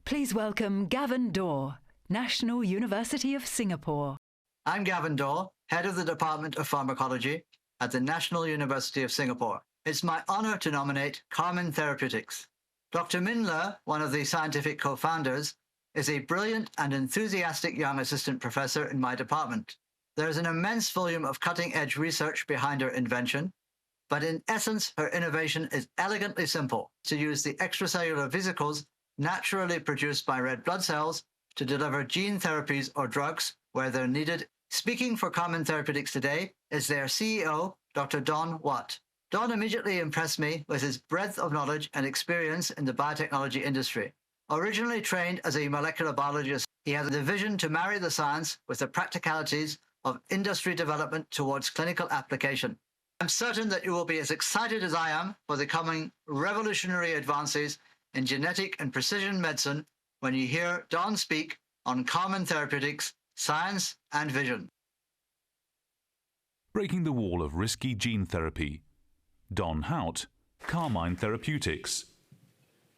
Please welcome Gavin Daw, National University of Singapore. I'm Gavin Daw, Head of the Department of Pharmacology at the National University of Singapore. It's my honor to nominate Carmine Therapeutics. Dr. Min Le, one of the scientific co-founders, is a brilliant and enthusiastic young assistant professor in my department. There is an immense volume of cutting-edge research behind her invention, but in essence, her innovation is elegantly simple: to use the extracellular vesicles naturally produced by red blood cells to deliver gene therapies or drugs where they're needed. Speaking for Carmine Therapeutics today is their CEO, Dr. Don Watt. Don immediately impressed me with his breadth of knowledge and experience in the biotechnology industry. Originally trained as a molecular biologist, he has the vision to marry the science with the practicalities of industry development towards clinical application. I'm certain that you will be as excited as I am for the coming revolutionary advances in genetic and precision medicine when you hear Don speak on Carmine Therapeutics, science and vision. Breaking the wall of risky gene therapy. Don Hout, Carmine Therapeutics.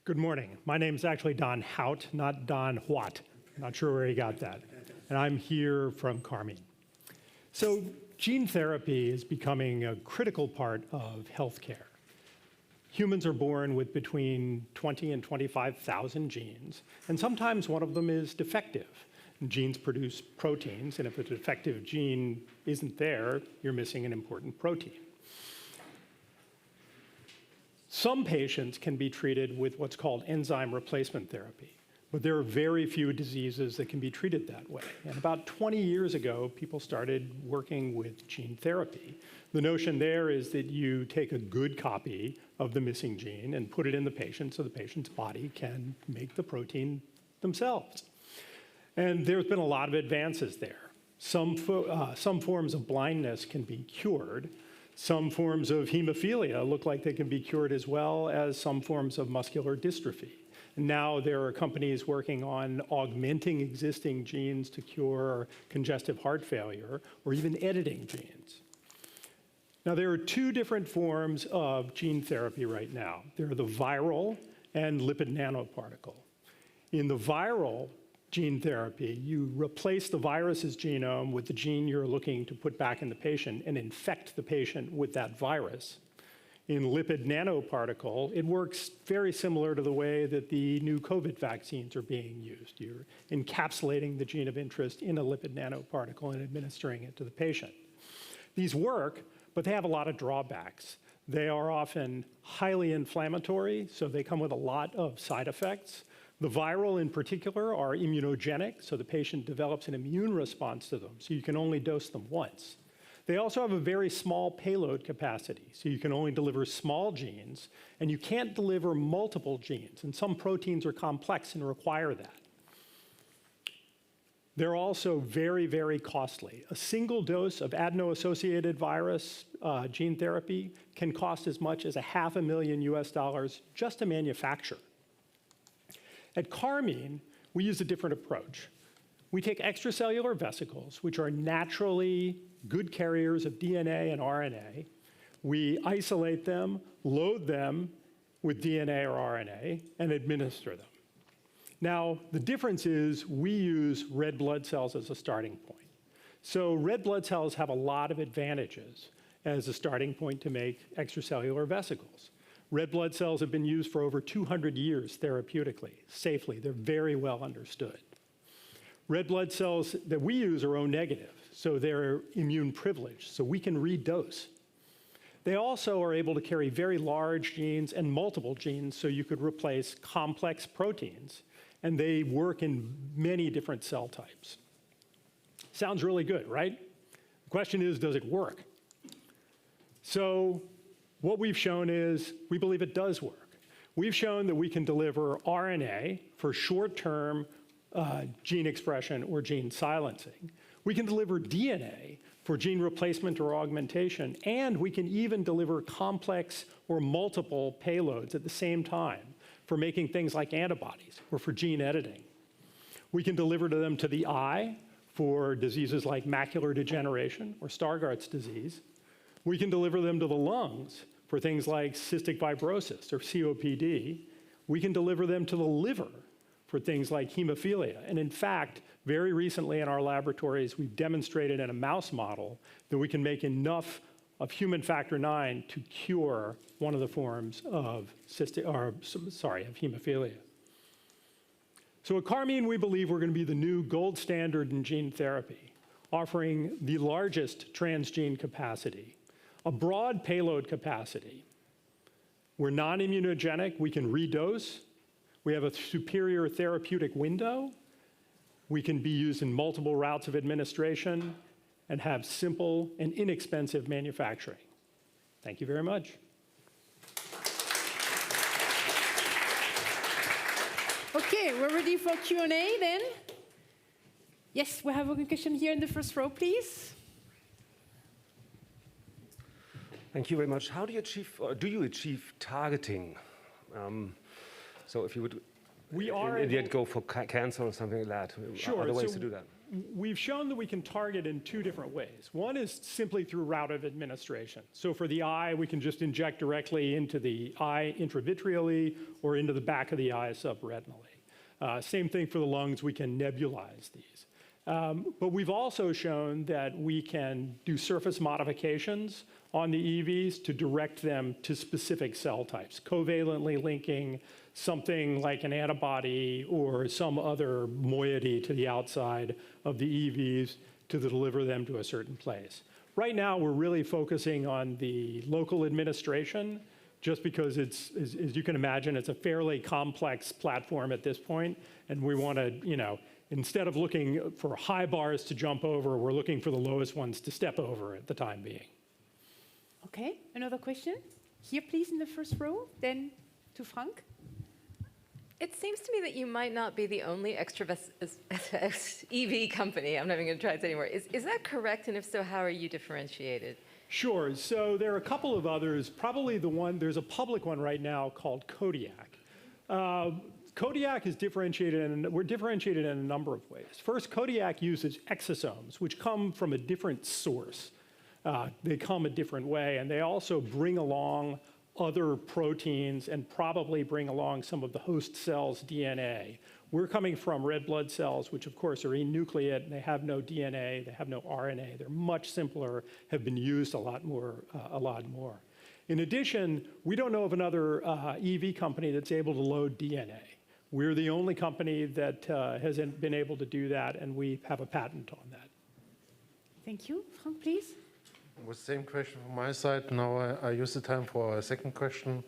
Good morning. My name is actually Don Hout, not Don Watt. I'm not sure where he got that. And I'm here from Carmine. So gene therapy is becoming a critical part of healthcare. Humans are born with between 20 and 25,000 genes, and sometimes one of them is defective. Genes produce proteins, and if a defective gene isn't there, you're missing an important protein. Some patients can be treated with what's called enzyme replacement therapy, but there are very few diseases that can be treated that way. And about 20 years ago, people started working with gene therapy. The notion there is that you take a good copy of the missing gene and put it in the patient so the patient's body can make the protein themselves. And there's been a lot of advances there. Some forms of blindness can be cured. Some forms of hemophilia look like they can be cured, as well as some forms of muscular dystrophy. Now there are companies working on augmenting existing genes to cure congestive heart failure, or even editing genes. Now there are two different forms of gene therapy right now. There are the viral and lipid nanoparticle. In the viral gene therapy, you replace the virus's genome with the gene you're looking to put back in the patient and infect the patient with that virus. In lipid nanoparticle, it works very similar to the way that the new COVID vaccines are being used. You're encapsulating the gene of interest in a lipid nanoparticle and administering it to the patient. These work, but they have a lot of drawbacks. They are often highly inflammatory, so they come with a lot of side effects. The viral in particular are immunogenic, so the patient develops an immune response to them, so you can only dose them once. They also have a very small payload capacity, so you can only deliver small genes, and you can't deliver multiple genes, and some proteins are complex and require that. They're also very, very costly. A single dose of adeno-associated virus gene therapy can cost as much as $500,000 US just to manufacture. At Carmine, we use a different approach. We take extracellular vesicles, which are naturally good carriers of DNA and RNA. We isolate them, load them with DNA or RNA, and administer them. Now, the difference is we use red blood cells as a starting point. So red blood cells have a lot of advantages as a starting point to make extracellular vesicles. Red blood cells have been used for over 200 years therapeutically, safely. They're very well understood. Red blood cells that we use are O-negative, so they're immune privileged, so we can redose. They also are able to carry very large genes and multiple genes, so you could replace complex proteins, and they work in many different cell types. Sounds really good, right? The question is, does it work? So what we've shown is we believe it does work. We've shown that we can deliver RNA for short-term gene expression or gene silencing. We can deliver DNA for gene replacement or augmentation, and we can even deliver complex or multiple payloads at the same time for making things like antibodies or for gene editing. We can deliver them to the eye for diseases like macular degeneration or Stargardt's disease. We can deliver them to the lungs for things like cystic fibrosis or COPD. We can deliver them to the liver for things like hemophilia. And in fact, very recently in our laboratories, we've demonstrated in a mouse model that we can make enough of human factor IX to cure one of the forms of hemophilia. So at Carmine, we believe we're going to be the new gold standard in gene therapy, offering the largest transgene capacity, a broad payload capacity. We're non-immunogenic, we can redose, we have a superior therapeutic window, we can be used in multiple routes of administration, and have simple and inexpensive manufacturing. Thank you very much. Okay, we're ready for Q&A then. Yes, we have a question here in the first row, please. Thank you very much. How do you achieve, or do you achieve targeting? So if you would in the end go for cancer or something like that, sure. Are there ways to do that? We've shown that we can target in two different ways. One is simply through route of administration. So for the eye, we can just inject directly into the eye intravitreally or into the back of the eye subretinally. Same thing for the lungs, we can nebulize these. But we've also shown that we can do surface modifications on the EVs to direct them to specific cell types, covalently linking something like an antibody or some other moiety to the outside of the EVs to deliver them to a certain place. Right now, we're really focusing on the local administration, just because it's, as you can imagine, it's a fairly complex platform at this point, and we want to, instead of looking for high bars to jump over, we're looking for the lowest ones to step over at the time being. Okay, another question? Here, please, in the first row, then to Frank. It seems to me that you might not be the only EV company. I'm not even going to try this anymore. Is that correct? And if so, how are you differentiated? Sure. So there are a couple of others. Probably there's a public one right now called Kodiak. Kodiak is differentiated, and we're differentiated in a number of ways. First, Kodiak uses exosomes, which come from a different source. They come a different way, and they also bring along other proteins and probably bring along some of the host cell's DNA. We're coming from red blood cells, which of course are enucleate, and they have no DNA, they have no RNA. They're much simpler, have been used a lot more. In addition, we don't know of another EV company that's able to load DNA. We're the only company that hasn't been able to do that, and we have a patent on that. Thank you. Frank, please. Well, same question from my side. Now I use the time for a second question.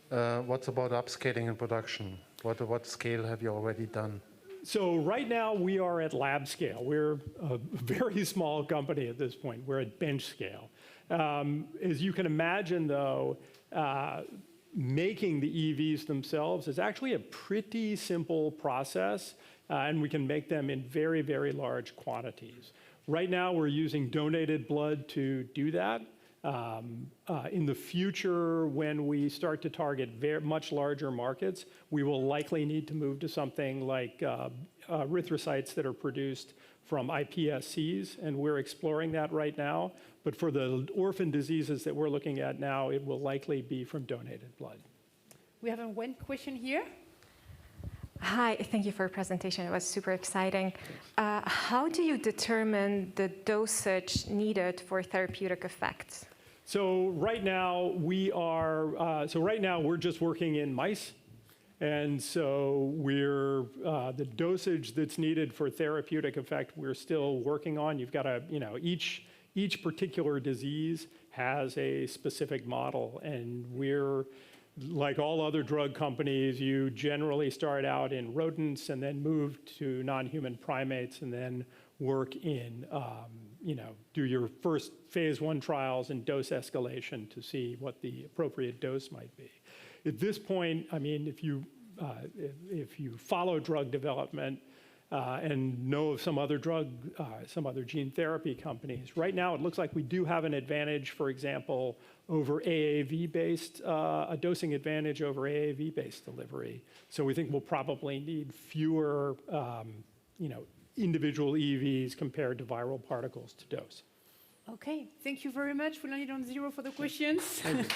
What's about upscaling and production? What scale have you already done? So right now we are at lab scale. We're a very small company at this point. We're at bench scale. As you can imagine, though, making the EVs themselves is actually a pretty simple process, and we can make them in very, very large quantities. Right now, we're using donated blood to do that. In the future, when we start to target much larger markets, we will likely need to move to something like erythrocytes that are produced from iPSCs, and we're exploring that right now. But for the orphan diseases that we're looking at now, it will likely be from donated blood. We have one question here. Hi, thank you for your presentation. It was super exciting. How do you determine the dosage needed for therapeutic effects? So right now we're just working in mice, and so we're the dosage that's needed for therapeutic effect we're still working on. You've got to, each particular disease has a specific model, and we're like all other drug companies, you generally start out in rodents and then move to non-human primates and then work in, do your first phase 1 trials and dose escalation to see what the appropriate dose might be. At this point, I mean, if you follow drug development and know of some other gene therapy companies, right now it looks like we do have an advantage, for example, over AAV-based, a dosing advantage over AAV-based delivery. So we think we'll probably need fewer, individual EVs compared to viral particles to dose. Okay, thank you very much. We landed on 0 for the questions. Thank you.